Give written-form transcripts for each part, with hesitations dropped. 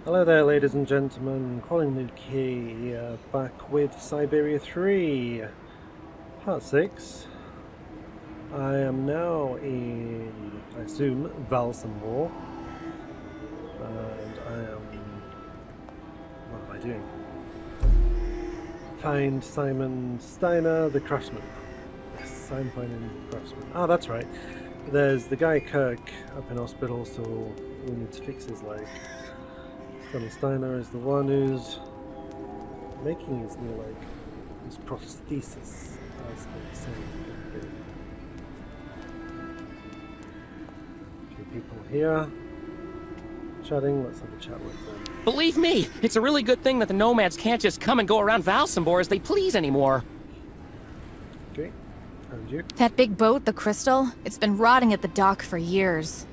Hello there, ladies and gentlemen. CrawlinUK here, back with Syberia 3, part 6. I am now in, I assume, Valsembor, and I am... what am I doing? Find Simon Steiner, the craftsman. Yes, I'm finding the craftsman. Ah, that's right. There's the guy Kirk up in hospital, so we need to fix his leg. Simon Steiner is the one who's making his new leg, his prosthesis, as they say. A few people here chatting. Let's have a chat with them. Believe me, it's a really good thing that the nomads can't just come and go around Valsembor as they please anymore. Okay, and you? That big boat, the Krystal, it's been rotting at the dock for years.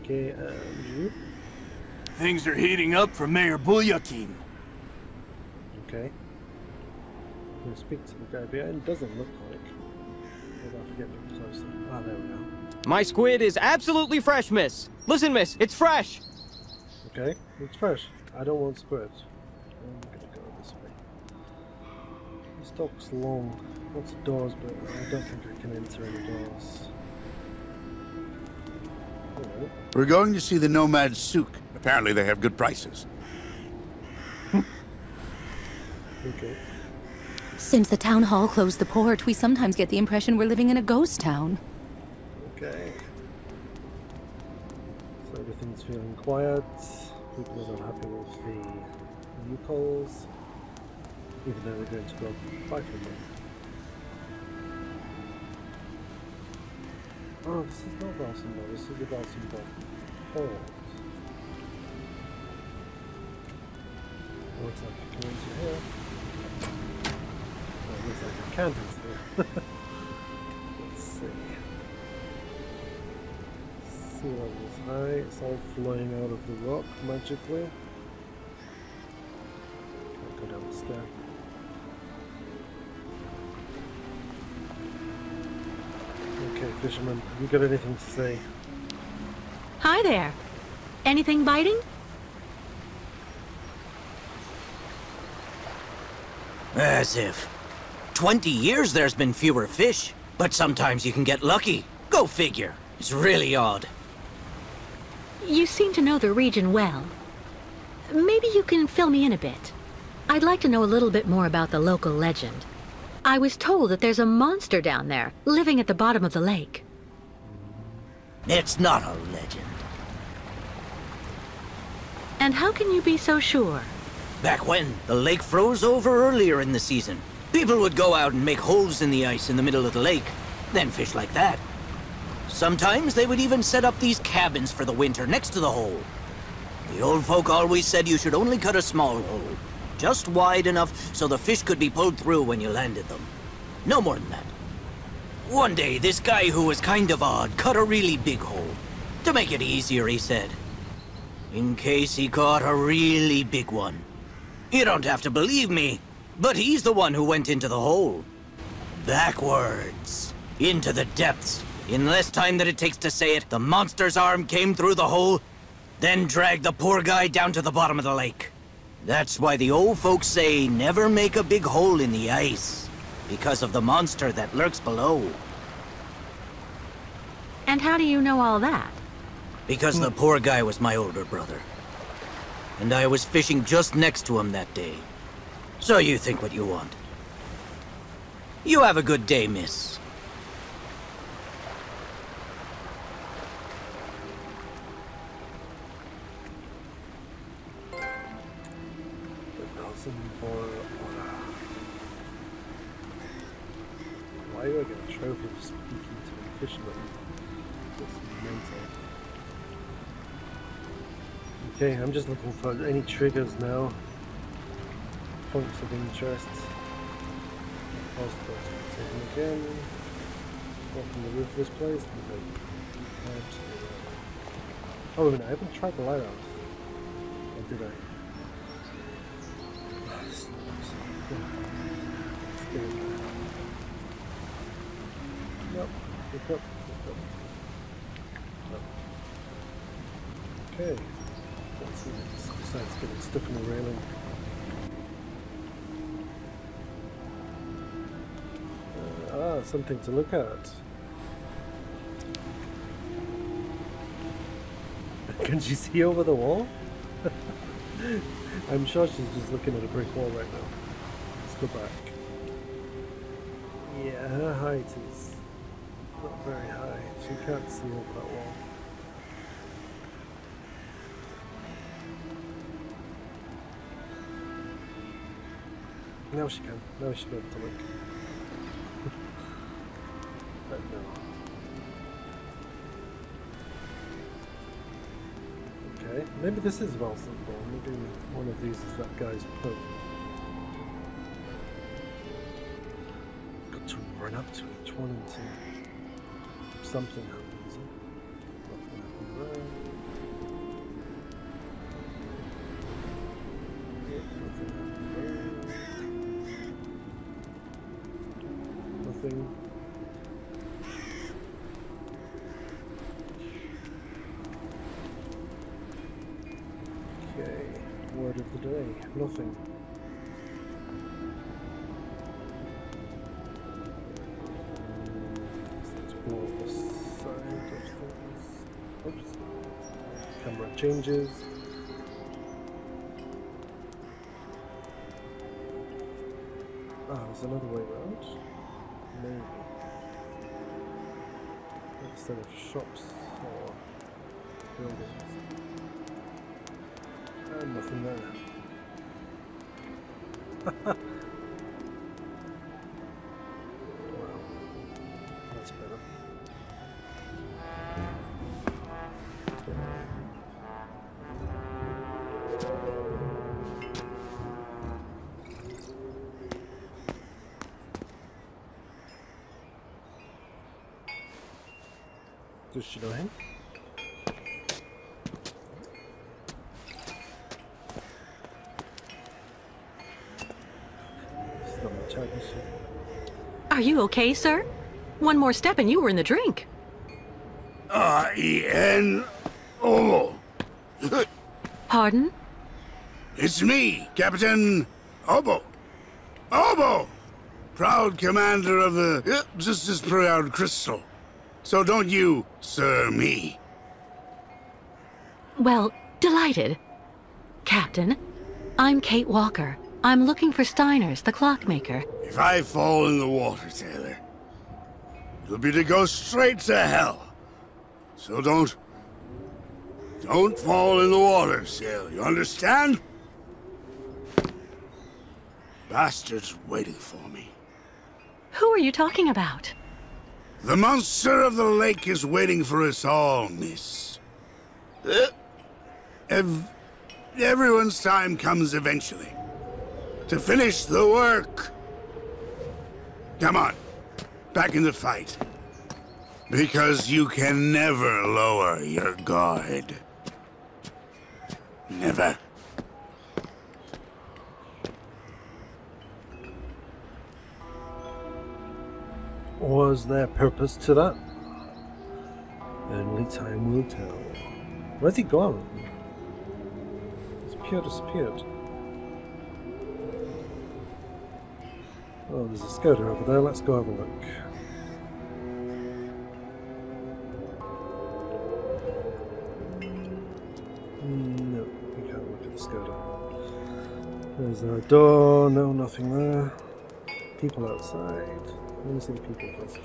Okay, and you? Things are heating up for Mayor Bulyakin. Okay. I'm going to speak to the guy behind. Doesn't look like. Maybe I'll get a bit closer. Ah, there we go. My squid is absolutely fresh, miss. Listen, miss, it's fresh. Okay, it's fresh. I don't want squid. I'm going to go this way. This dock's long. Lots of doors, but I don't think I can enter any doors. Hello. We're going to see the nomad souk. Apparently they have good prices. Okay. Since the town hall closed the port, we sometimes get the impression we're living in a ghost town. Okay. So everything's feeling quiet. People are not happy with the new calls, even though we're going to go buy from them. Oh, this is not Valsembor, this is the Valsembor port. Looks like I can enter here. Oh, looks like I can't enter here. Let's see. Sea level's high, it's all flowing out of the rock magically. Can't go down the stair. Okay, fisherman, have you got anything to say? Hi there. Anything biting? As if. 20 years there's been fewer fish, but sometimes you can get lucky. Go figure. It's really odd. You seem to know the region well. Maybe you can fill me in a bit. I'd like to know a little bit more about the local legend. I was told that there's a monster down there, living at the bottom of the lake. It's not a legend. And how can you be so sure? Back when, the lake froze over earlier in the season. People would go out and make holes in the ice in the middle of the lake, then fish like that. Sometimes they would even set up these cabins for the winter next to the hole. The old folk always said you should only cut a small hole, just wide enough so the fish could be pulled through when you landed them. No more than that. One day, this guy who was kind of odd cut a really big hole. To make it easier, he said. In case he caught a really big one. You don't have to believe me, but he's the one who went into the hole. Backwards. Into the depths. In less time than it takes to say it, the monster's arm came through the hole, then dragged the poor guy down to the bottom of the lake. That's why the old folks say never make a big hole in the ice, because of the monster that lurks below. And how do you know all that? Because the poor guy was my older brother. And I was fishing just next to him that day. So you think what you want. You have a good day, miss. Why do I get a trophy for speaking to a fisherman? That's mental. Okay, I'm just looking for any triggers now. Points of interest. Again. Walk from the roof of this place. Oh, wait a minute, I haven't tried the lighthouse. Or did I? Nope. Look up. Okay. What's next? Besides getting stuck on the railing. Something to look at. Can she see over the wall? I'm sure she's just looking at a brick wall right now. Let's go back. Yeah, her height is not very high. She can't see over that wall. Now she can. Now she's able to look. But no. Okay, maybe this is Valsembor. Maybe one of these is that guy's pub. Got to run up to each one until something happens. Nothing happened there. Nothing happened there. Nothing. Okay, word of the day, nothing. Let's explore the side of things. Oops. Camera changes. Ah, there's another way around. Maybe. Instead of shops or buildings. And nothing there. Wow, that's better. Does she know him? Are you okay, sir? One more step and you were in the drink. Captain Obo. Pardon? It's me, Captain Obo. Obo! Proud commander of the just as proud Krystal. So don't you, sir, me. Well, delighted. Captain, I'm Kate Walker. I'm looking for Steiner's, the clockmaker. If I fall in the water, sailor, it'll be to go straight to hell. So don't fall in the water, sailor. You understand? Bastard's waiting for me. Who are you talking about? The monster of the lake is waiting for us all, miss. Everyone's time comes eventually. To finish the work. Come on, back in the fight. Because you can never lower your guard. Never. Was there purpose to that? Only time will tell. Where's he gone? He's pure disappeared. Oh, there's a scouter over there. Let's go have a look. No, we can't look at the scouter. There's our door. No, nothing there. People outside. Let me see the people first.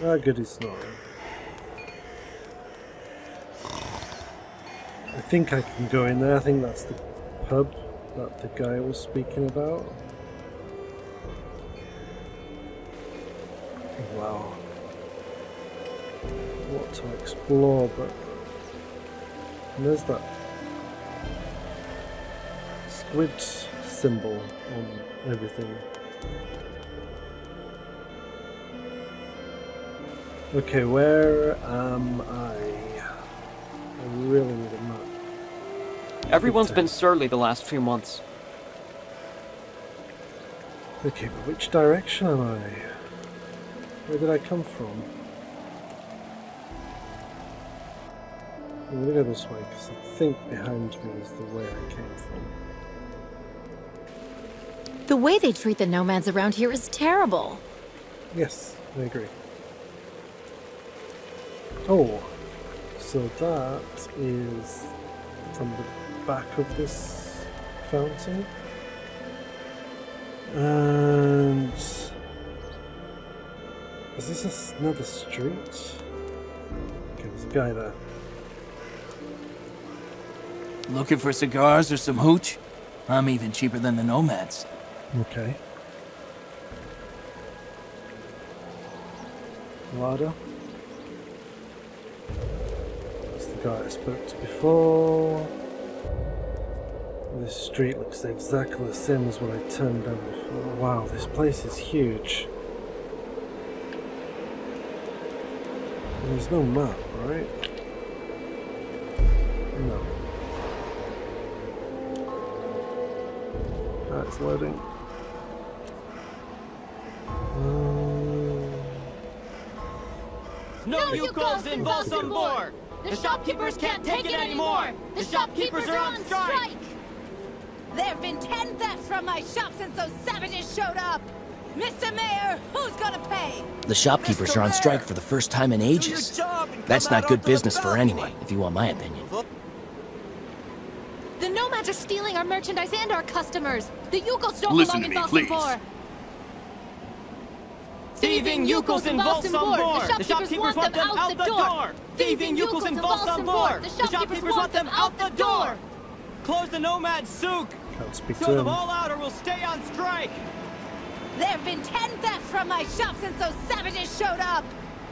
Ah, good, he's snoring. I think I can go in there. I think that's the pub that the guy was speaking about. Wow. What to explore, but there's that squid symbol on everything. Okay, where am I? I really need a map. Everyone's been surly the last few months. Okay, but which direction am I? Where did I come from? I'm gonna go this way because I think behind me is the way I came from. The way they treat the nomads around here is terrible. Yes, I agree. Oh, so that is from the back of this fountain. And is this another street? Okay, there's a guy there. Looking for cigars or some hooch? I'm even cheaper than the nomads. Okay. Ladder. That's the guy I spoke to before. This street looks exactly the same as what I turned down before. Wow, this place is huge. There's no map, right? No. That's loading. No Yukos in Valsembor! The shopkeepers can't take it anymore! The shopkeepers are on strike! There have been 10 thefts from my shop since those savages showed up! Mr. Mayor, who's gonna pay? The shopkeepers are on strike for the first time in ages. That's not good business for anyone, if you want my opinion. The nomads are stealing our merchandise and our customers. The Yukos don't Listen belong in to me, please. Valsembor. Thieving Yukos in Valsembor! The shopkeepers want them out the door! Thieving Yukos in Valsembor! The shopkeepers want them out the door! Close the nomad souk! Can't speak Throw to them him. all out or we'll stay on strike! There have been 10 thefts from my shop since those savages showed up!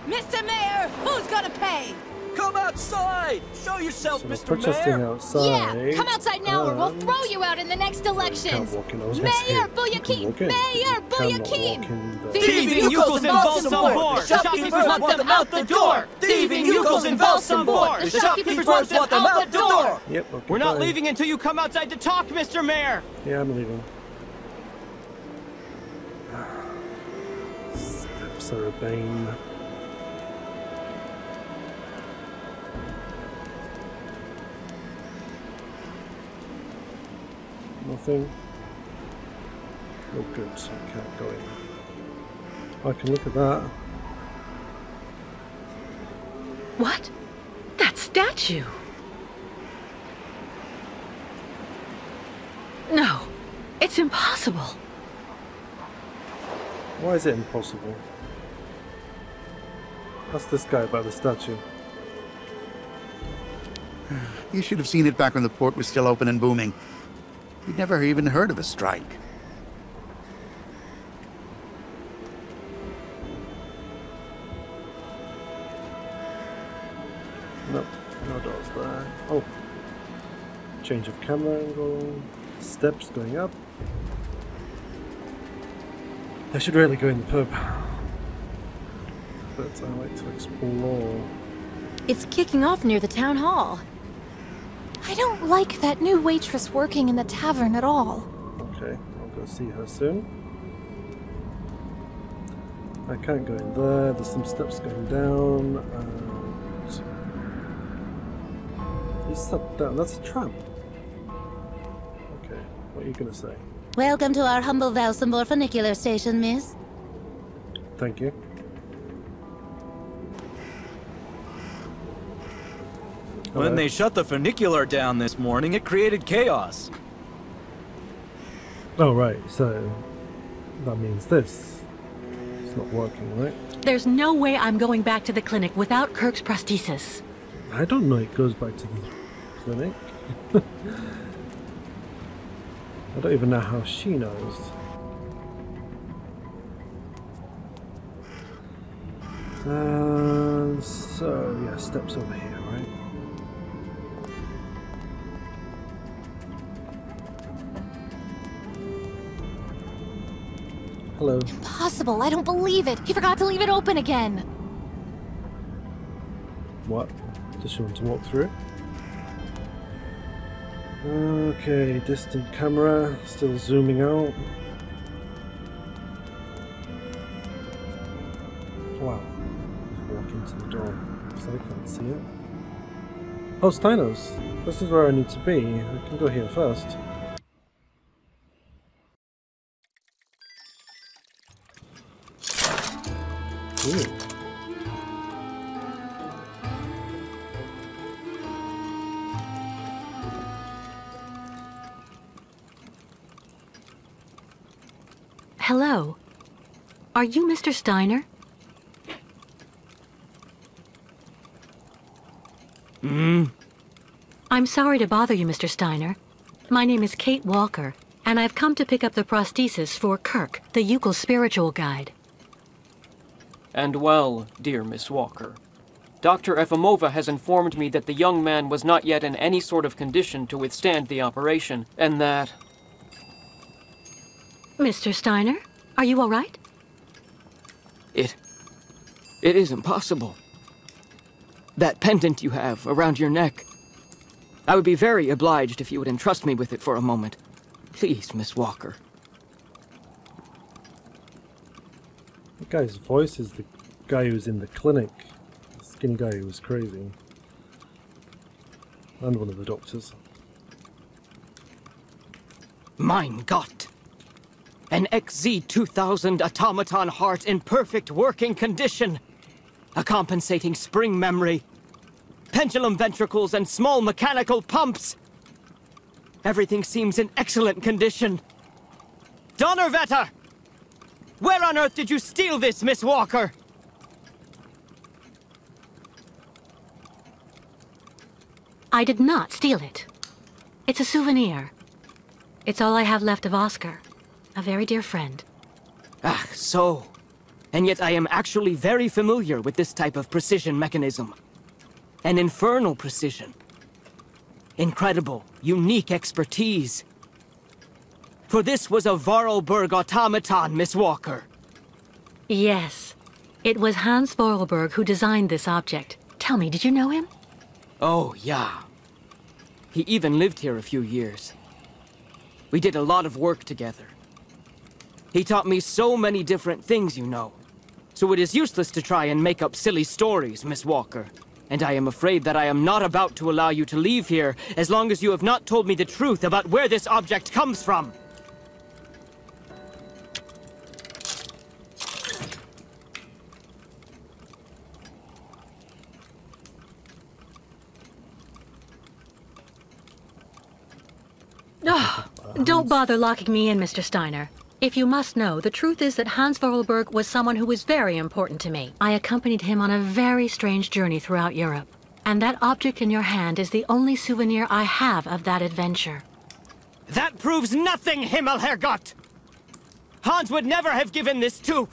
Mr. Mayor, who's gonna pay? Come outside! Show yourself, So we're Mr. protesting Mayor! outside. Yeah, come outside now or we'll and throw you out in the next elections. Can't walk in those. Mayor You Booyakeem! can walk in. Mayor You cannot Booyakeem! walk in the- Thieving Yukos in Valsembor! The shopkeepers want them out the door! Thieving Yukos in Valsembor! The shopkeepers want them out the door! Yep, okay, We're not bye. leaving until you come outside to talk, Mr. Mayor! Yeah, I'm leaving. Steps are a bane. Nothing. Oh good, so I can't go in. I can look at that. What? That statue? No, it's impossible. Why is it impossible? Ask this guy about the statue. You should have seen it back when the port was still open and booming. We'd never even heard of a strike. Nope, no doors there. Oh, change of camera angle, steps going up. I should really go in the pub, but I like to explore. It's kicking off near the town hall. I don't like that new waitress working in the tavern at all. Okay, I'll go see her soon. I can't go in there, there's some steps going down, and... He's sat down, that's a tramp. Okay, what are you gonna say? Welcome to our humble Valsembor funicular station, miss. Thank you. When they shut the funicular down this morning, it created chaos. Oh right, so that means this. It's not working, right? There's no way I'm going back to the clinic without Kirk's prosthesis. I don't know it goes back to the clinic. I don't even know how she knows. So yeah, steps over here, right? Hello. Impossible, I don't believe it. He forgot to leave it open again. What? Does she want to walk through? Okay, distant camera, still zooming out. Wow. Just walk into the door, because I can't see it. Oh, Steiner's. This is where I need to be. I can go here first. Ooh. Hello. Are you Mr. Steiner? I'm sorry to bother you, Mr. Steiner. My name is Kate Walker, and I've come to pick up the prosthesis for Kirk, the Ukel's spiritual guide. And well, dear Miss Walker, Dr. Efimova has informed me that the young man was not yet in any sort of condition to withstand the operation, and that... Mr. Steiner, are you all right? It is impossible. That pendant you have around your neck. I would be very obliged if you would entrust me with it for a moment. Please, Miss Walker. The guy's voice is the guy who was in the clinic. The skinny guy who was crazy. And one of the doctors. Mein Gott! An XZ-2000 automaton heart in perfect working condition. A compensating spring memory. Pendulum ventricles and small mechanical pumps. Everything seems in excellent condition. Donnerwetter! Where on earth did you steal this, Miss Walker? I did not steal it. It's a souvenir. It's all I have left of Oscar, a very dear friend. Ah, so. And yet I am actually very familiar with this type of precision mechanism. An infernal precision. Incredible, unique expertise. For this was a Vorarlberg automaton, Miss Walker. Yes. It was Hans Vorarlberg who designed this object. Tell me, did you know him? Oh, yeah. He even lived here a few years. We did a lot of work together. He taught me so many different things, you know. So it is useless to try and make up silly stories, Miss Walker. And I am afraid that I am not about to allow you to leave here as long as you have not told me the truth about where this object comes from. Oh, don't bother locking me in, Mr. Steiner. If you must know, the truth is that Hans Vorarlberg was someone who was very important to me. I accompanied him on a very strange journey throughout Europe. And that object in your hand is the only souvenir I have of that adventure. That proves nothing, Himmelherrgott! Hans would never have given this to...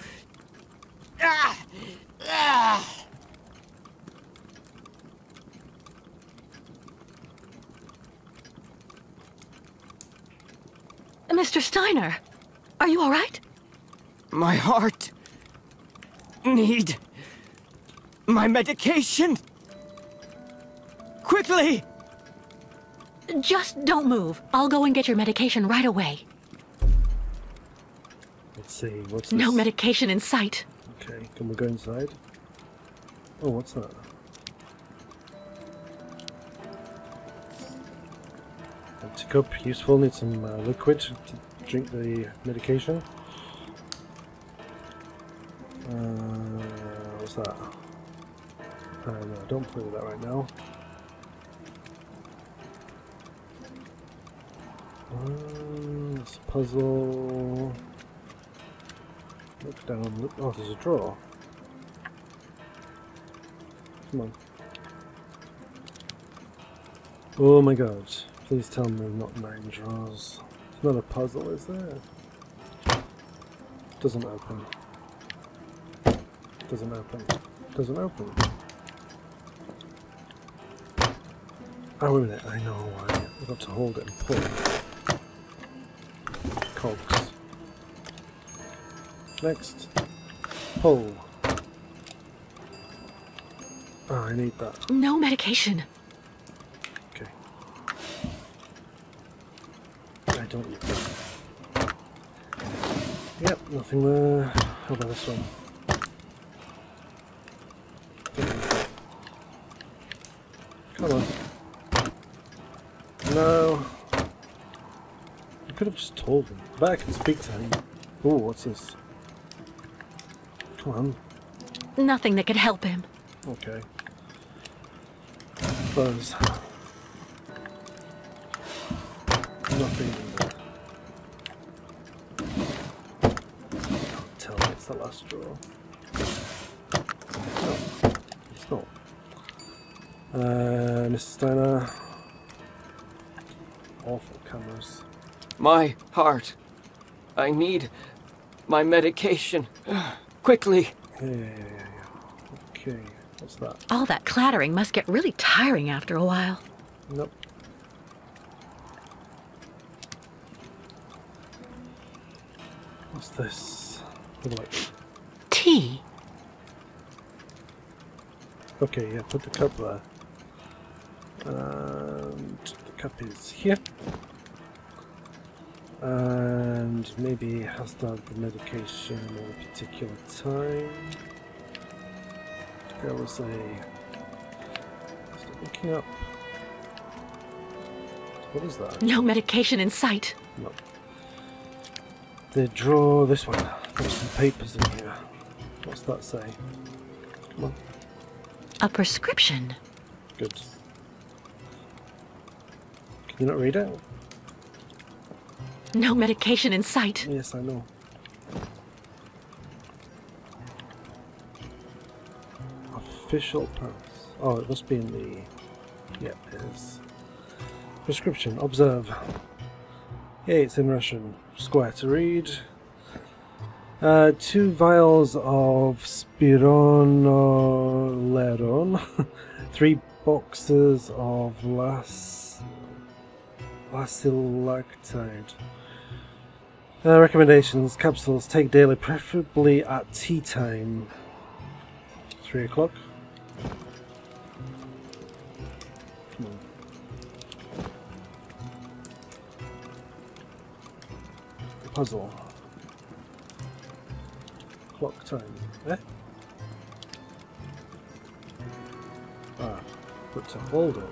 Mr. Steiner, are you all right? My heart... need... my medication! Quickly! Just don't move. I'll go and get your medication right away. Let's see, what's this? No medication in sight. Okay, can we go inside? Oh, what's that? Empty cup, useful, need some liquid to drink the medication. What's that? No, don't play with that right now. It's a puzzle. Look down, look. Oh, there's a drawer. Come on. Oh my god. Please tell me not 9 drawers. It's not a puzzle, is there? Doesn't open. Doesn't open. Doesn't open. Oh, wait a minute. I know why. I've got to hold it and pull it. Cogs. Next. Pull. Oh, I need that. No medication. Okay. I don't need that. Yep, nothing there. How about this one? Come on. No. I could have just told him. But I can speak to him. Oh, what's this? Come on. Nothing that could help him. Okay. Buzz. Nothing in there. Can't tell me it's the last straw. No, it's not. Mr. Steiner. Awful cameras. My heart. I need my medication. Quickly. Yeah. Okay, what's that? All that clattering must get really tiring after a while. Nope. What's this? Like... Tea. Okay, yeah, put the cup there. And the cup is here. And maybe it has to have the medication at a particular time. There was a... Stop looking up. What is that? No medication in sight. No. They draw this one. There's some papers in here. What's that say? Come on. A prescription. Good. Can you not read it? No medication in sight. Yes, I know. Official pass. Oh, it must be in the... Yeah, it is. Prescription. Observe. Yeah, it's in Russian. Square to read. 2 vials of spironolactone. 3 boxes of lactylactide. Recommendations. Capsules take daily, preferably at tea time. 3 o'clock. Come on. Puzzle. Clock time. Eh? Ah, put to hold it.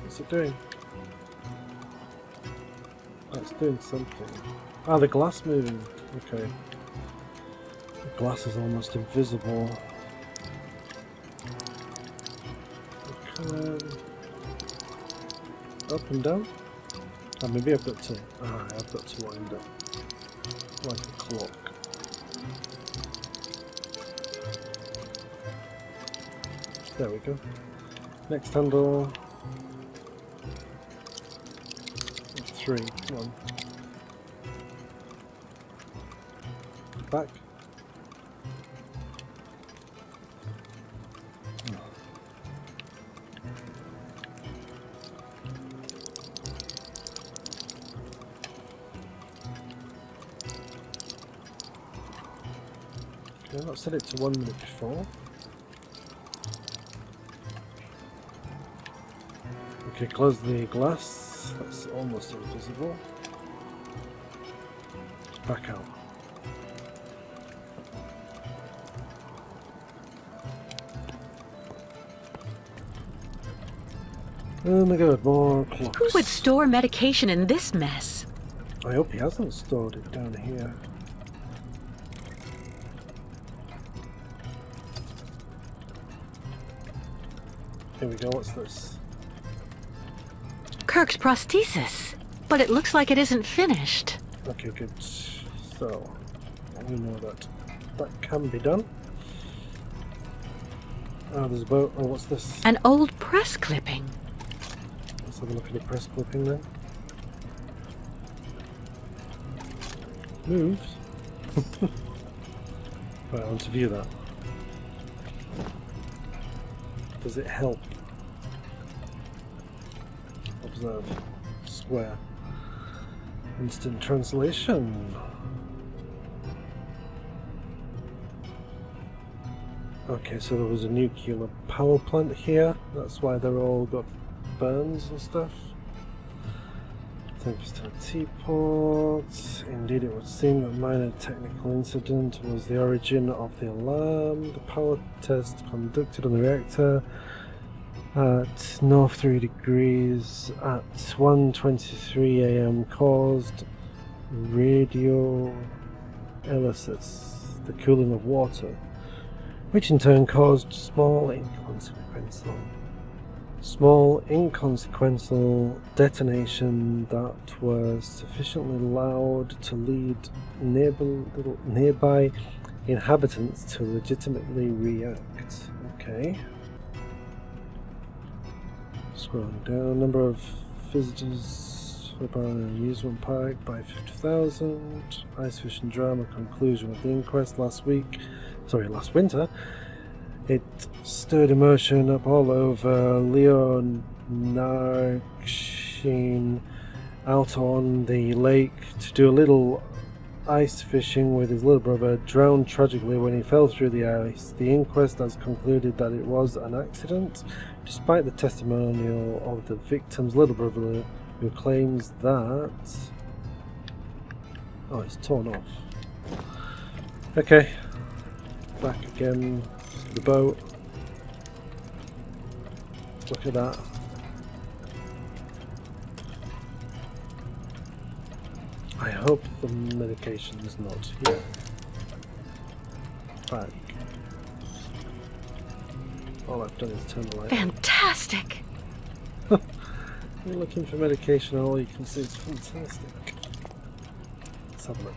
What's it doing? Oh, it's doing something. Ah, the glass moving. Okay. The glass is almost invisible. Okay. Up and down? Oh, maybe I've got to... Ah, I've got to wind up. Like a clock. There we go. Next handle. 3, come on. Back. Okay, I've set it to 1 minute before. Okay, close the glass. That's almost invisible. Back out. Oh my god, more clocks. Who would store medication in this mess? I hope he hasn't stored it down here. Here we go, what's this? Kirk's prosthesis. But it looks like it isn't finished. Okay, good. So, we know that that can be done. Oh, there's a boat. Oh, what's this? An old press clipping. Let's have a look at the press clipping then. Moves. Right, I want to view that. Does it help? Observe. Square. Instant translation. Okay, so there was a nuclear power plant here. That's why they're all got burns and stuff. Thanks to a teapot. Indeed, it would seem that minor technical incident was the origin of the alarm. The power test conducted on the reactor at north 3 degrees at 1:23 AM caused radiolysis, the cooling of water, which in turn caused small inconsequential detonation that was sufficiently loud to lead nearby inhabitants to legitimately react. Okay. Scrolling down, number of visitors for an amusement park by 50,000. Ice fishing drama conclusion of the inquest last winter. It stirred emotion up all over. Leonardshin out on the lake to do a little ice fishing with his little brother, drowned tragically when he fell through the ice. The inquest has concluded that it was an accident, despite the testimonial of the victim's little brother, who claims that... Oh, it's torn off. Okay. Back again to the boat. Look at that. I hope the medication is not here. Back. All I've done is turn the light. Fantastic! You're looking for medication and all you can see is fantastic. Let's have a look.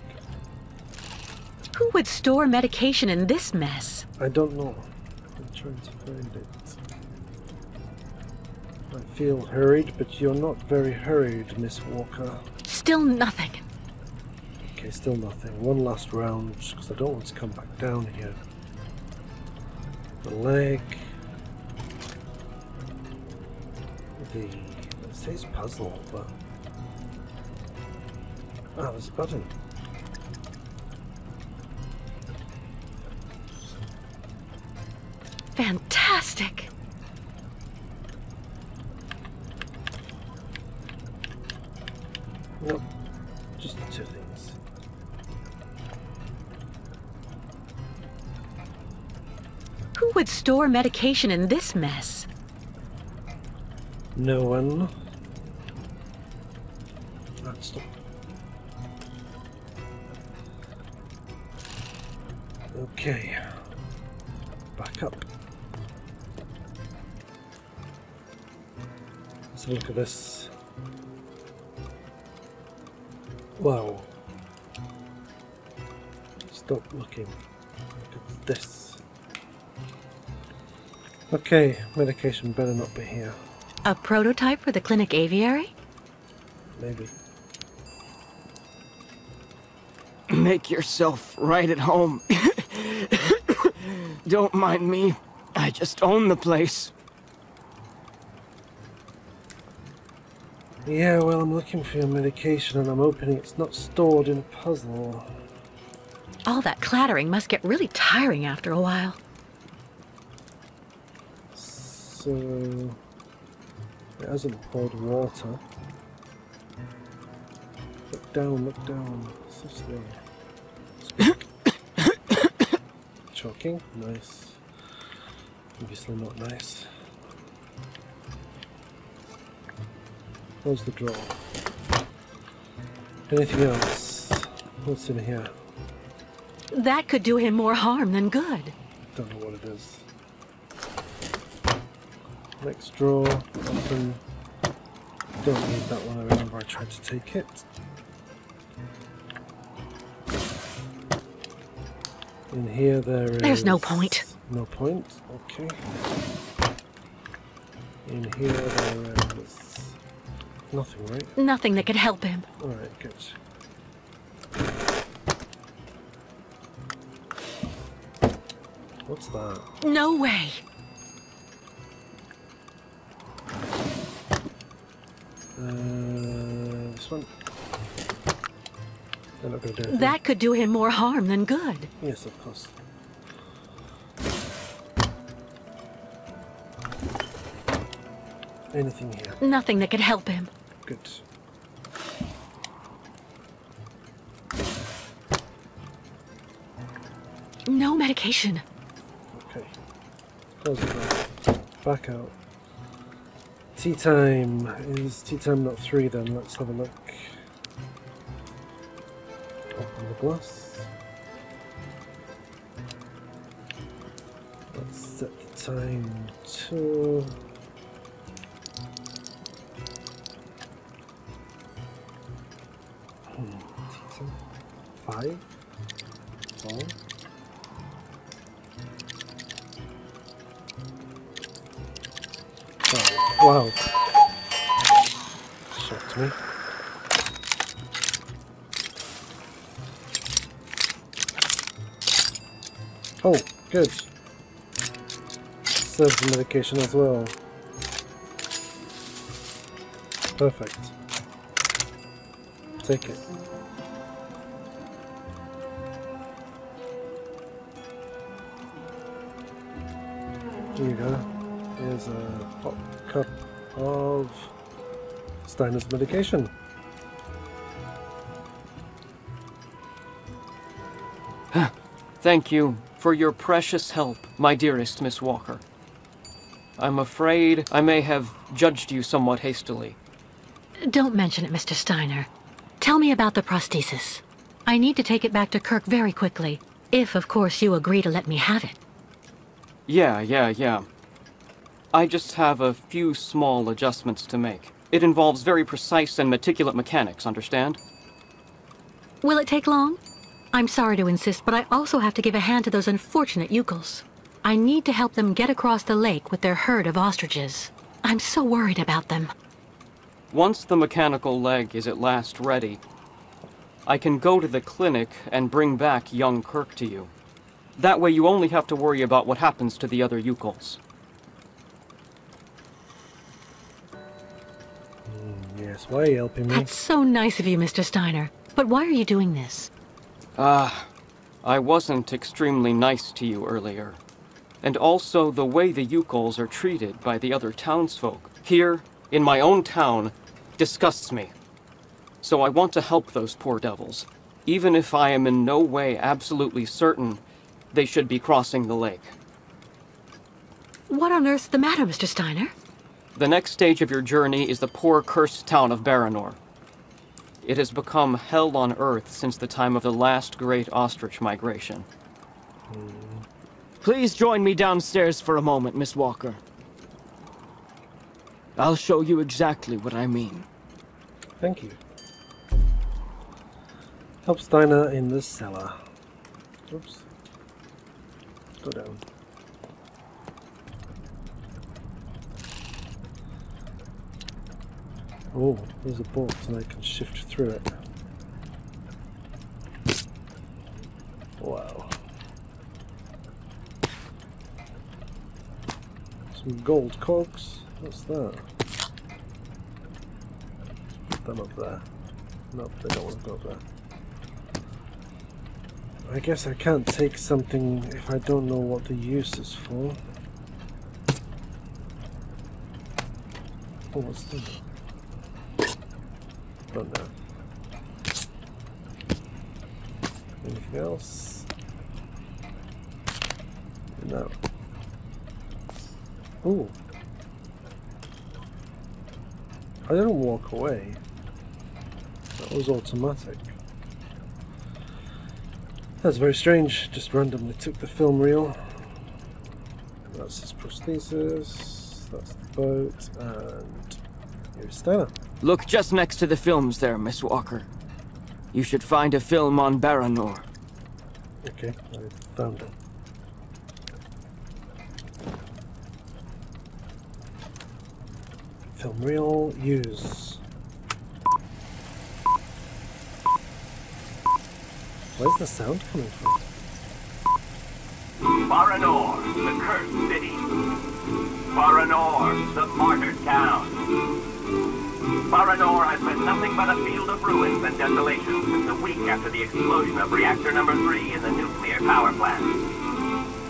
Who would store medication in this mess? I don't know. I'm trying to find it. I feel hurried, but you're not very hurried, Miss Walker. Still nothing. Okay, still nothing. One last round, because I don't want to come back down here. The leg. It says puzzle, but... Ah, there's a button. Fantastic! Nope, just the two things. Who would store medication in this mess? No one. Stop. Okay. Back up. Let's have a look at this. Wow. Stop looking. Look at this. Okay, medication better not be here. A prototype for the clinic aviary? Maybe. Make yourself right at home. Don't mind me. I just own the place. Yeah, well, I'm looking for your medication and I'm hoping it's not stored in a puzzle. All that clattering must get really tiring after a while. So... it hasn't poured water. Look down, look down. So slow. Choking? Nice. Obviously not nice. Close the drawer. Anything else? What's in here? That could do him more harm than good. Don't know what it is. Next drawer. Open. Don't need that one. I remember I tried to take it. In here There's no point. No point? Okay. In here there is... nothing, right? Nothing that could help him. Alright, good. What's that? No way. This one? They're not going to do anything. That could do him more harm than good. Yes, of course. Anything here? Nothing that could help him. Good. No medication. Okay. Close the door. Back out. tea time. Is tea time not 3 then? Let's have a look. Open the glass. Let's set the time to... tea time? 5? 4? Wow. Shocked me. Oh, good. Serves the medication as well. Perfect. Take it. Here you go. Here's a hot cup of Steiner's medication. Thank you for your precious help, my dearest Miss Walker. I'm afraid I may have judged you somewhat hastily. Don't mention it, Mr. Steiner. Tell me about the prosthesis. I need to take it back to Kirk very quickly, if, of course, you agree to let me have it. Yeah. I just have a few small adjustments to make. It involves very precise and meticulous mechanics, understand? Will it take long? I'm sorry to insist, but I also have to give a hand to those unfortunate Ukels. I need to help them get across the lake with their herd of ostriches. I'm so worried about them. Once the mechanical leg is at last ready, I can go to the clinic and bring back young Kirk to you. That way you only have to worry about what happens to the other Ukels. Yes, why are you helping me? That's so nice of you, Mr. Steiner. But why are you doing this? I wasn't extremely nice to you earlier. And also the way the Ukels are treated by the other townsfolk here, in my own town, disgusts me. So I want to help those poor devils, even if I am in no way absolutely certain they should be crossing the lake. What on earth's the matter, Mr. Steiner? The next stage of your journey is the poor cursed town of Baranor. It has become hell on earth since the time of the last great ostrich migration. Please join me downstairs for a moment, Miss Walker. I'll show you exactly what I mean. Thank you. Help Steiner in the cellar. Oops. Go down. Oh, there's a bolt and I can shift through it. Wow. Some gold cogs. What's that? Put them up there. Nope, they don't want to go up there. I guess I can't take something if I don't know what the use is for. Oh, what's that? Don't know. Anything else? No. Ooh. I didn't walk away. That was automatic. That's very strange. Just randomly took the film reel. That's his prosthesis. That's the boat. And here's Steiner. Look just next to the films there, Miss Walker. You should find a film on Baranor. Okay, I found it. Film reel, use. Where's the sound coming from? Baranor, the cursed city. Baranor, the martyred town. Baranor has been nothing but a field of ruins and desolation since a week after the explosion of reactor number 3 in the nuclear power plant.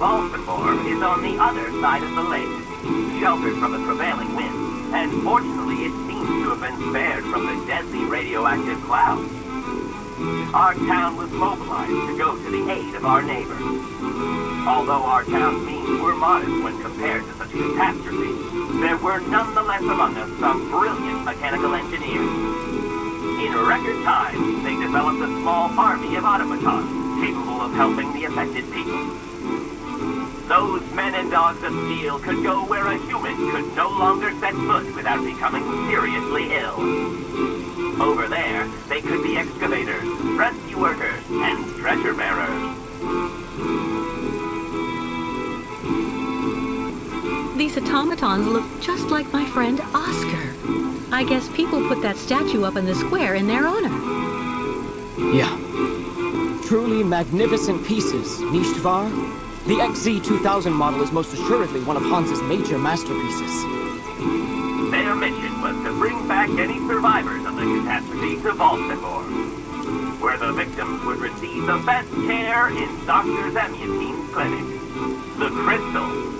Valsembor is on the other side of the lake, sheltered from the prevailing wind, and fortunately it seems to have been spared from the deadly radioactive clouds. Our town was mobilized to go to the aid of our neighbors. Although our town's means were modest when compared to such a catastrophe, there were nonetheless among us some brilliant mechanical engineers. In record time, they developed a small army of automatons capable of helping the affected people. Those men and dogs of steel could go where a human could no longer set foot without becoming seriously ill. Over there, they could be excavators, rescue workers, and treasure bearers. These automatons look just like my friend Oscar. I guess people put that statue up in the square in their honor. Yeah. Truly magnificent pieces, nicht wahr? The XZ2000 model is most assuredly one of Hans's major masterpieces. Their mission was to bring back any survivors of the catastrophe to Valsembor, where the victims would receive the best care in Dr. Zamiatine's clinic. The Krystal,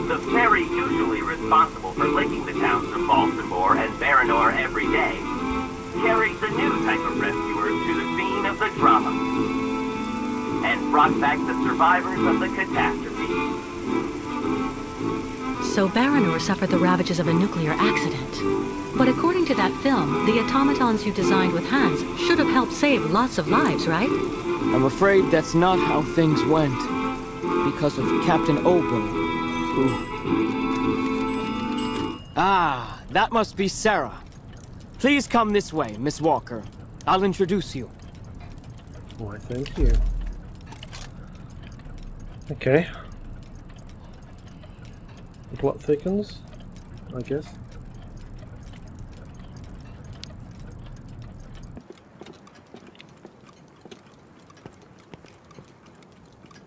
the fairy usually responsible for linking the towns of Valsembor and Baranor every day, carried the new type of rescuers to the scene of the drama, and brought back the survivors of the catastrophe. So Baranor suffered the ravages of a nuclear accident. But according to that film, the automatons you designed with Hans should have helped save lots of lives, right? I'm afraid that's not how things went. Because of Captain Obo, who... Ah, that must be Sarah. Please come this way, Miss Walker. I'll introduce you. Why, thank you. Okay. The plot thickens, I guess.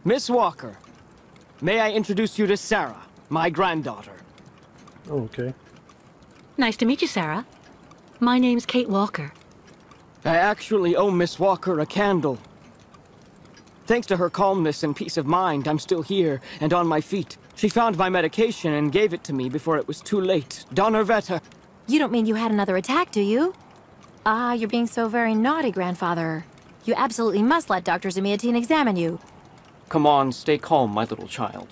Miss Walker, may I introduce you to Sarah, my granddaughter? Oh, okay. Nice to meet you, Sarah. My name's Kate Walker. I actually owe Miss Walker a candle. Thanks to her calmness and peace of mind, I'm still here and on my feet. She found my medication and gave it to me before it was too late. Donnerwetter. You don't mean you had another attack, do you? Ah, you're being so very naughty, grandfather. You absolutely must let Dr. Zamiatine examine you. Come on, stay calm, my little child.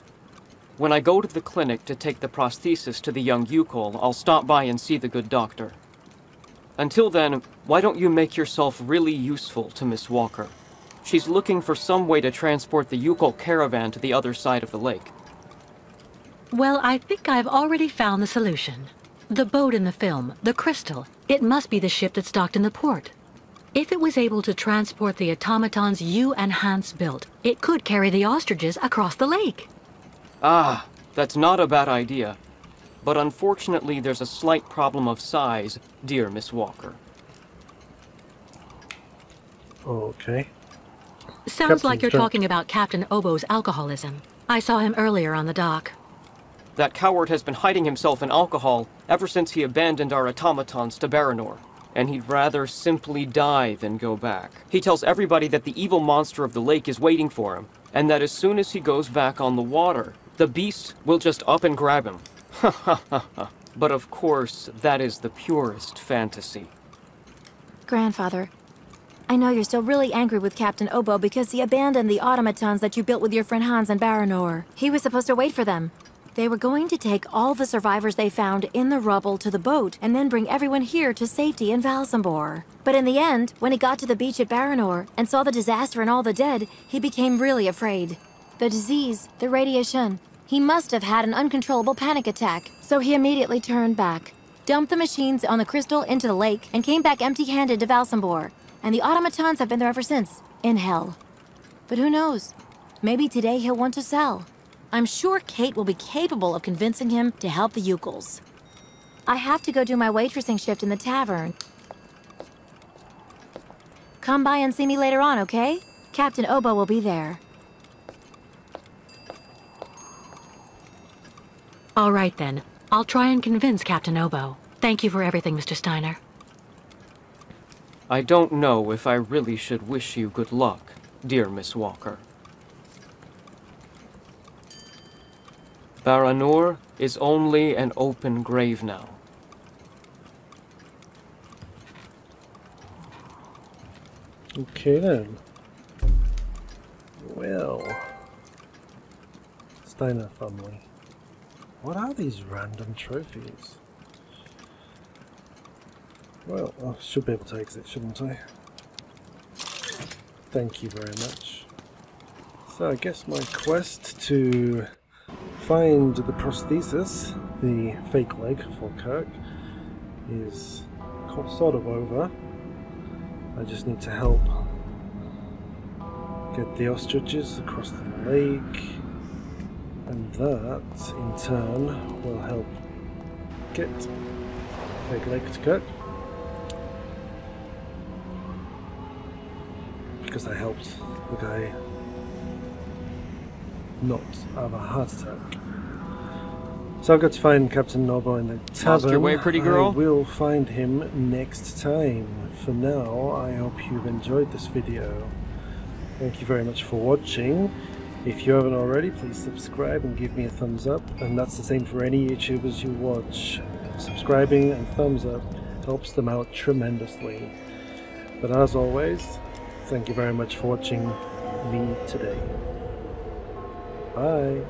When I go to the clinic to take the prosthesis to the young Yukol, I'll stop by and see the good doctor. Until then, why don't you make yourself really useful to Miss Walker? She's looking for some way to transport the Yukol caravan to the other side of the lake. Well, I think I've already found the solution. The boat in the film, the Krystal, it must be the ship that's docked in the port. If it was able to transport the automatons you and Hans built, it could carry the ostriches across the lake. Ah, that's not a bad idea. But unfortunately, there's a slight problem of size, dear Miss Walker. Okay. Sounds like you're talking about Captain Obo's alcoholism. I saw him earlier on the dock. That coward has been hiding himself in alcohol ever since he abandoned our automatons to Baranor. And he'd rather simply die than go back. He tells everybody that the evil monster of the lake is waiting for him, and that as soon as he goes back on the water, the beast will just up and grab him. Ha ha ha ha. But of course, that is the purest fantasy. Grandfather, I know you're still really angry with Captain Obo because he abandoned the automatons that you built with your friend Hans and Baranor. He was supposed to wait for them. They were going to take all the survivors they found in the rubble to the boat and then bring everyone here to safety in Valsembor. But in the end, when he got to the beach at Baranor and saw the disaster and all the dead, he became really afraid. The disease, the radiation, he must have had an uncontrollable panic attack, so he immediately turned back, dumped the machines on the Krystal into the lake, and came back empty-handed to Valsembor. And the automatons have been there ever since, in hell. But who knows? Maybe today he'll want to sell. I'm sure Kate will be capable of convincing him to help the Yukols. I have to go do my waitressing shift in the tavern. Come by and see me later on, okay? Captain Obo will be there. All right, then. I'll try and convince Captain Obo. Thank you for everything, Mr. Steiner. I don't know if I really should wish you good luck, dear Miss Walker. Baranor is only an open grave now. Okay then. Well, Steiner family. What are these random trophies? Well, I should be able to exit, shouldn't I? Thank you very much. So I guess my quest to find the prosthesis, the fake leg for Kirk, is sort of over. I just need to help get the ostriches across the lake, and that in turn will help get fake leg to Kirk, because I helped the guy not have a heart attack. So I've got to find Captain Obo in the tavern. Lost your way, pretty girl? I will find him next time. For now, I hope you've enjoyed this video. Thank you very much for watching. If you haven't already, please subscribe and give me a thumbs up. And that's the same for any YouTubers you watch. Subscribing and thumbs up helps them out tremendously. But as always, thank you very much for watching me today. Bye.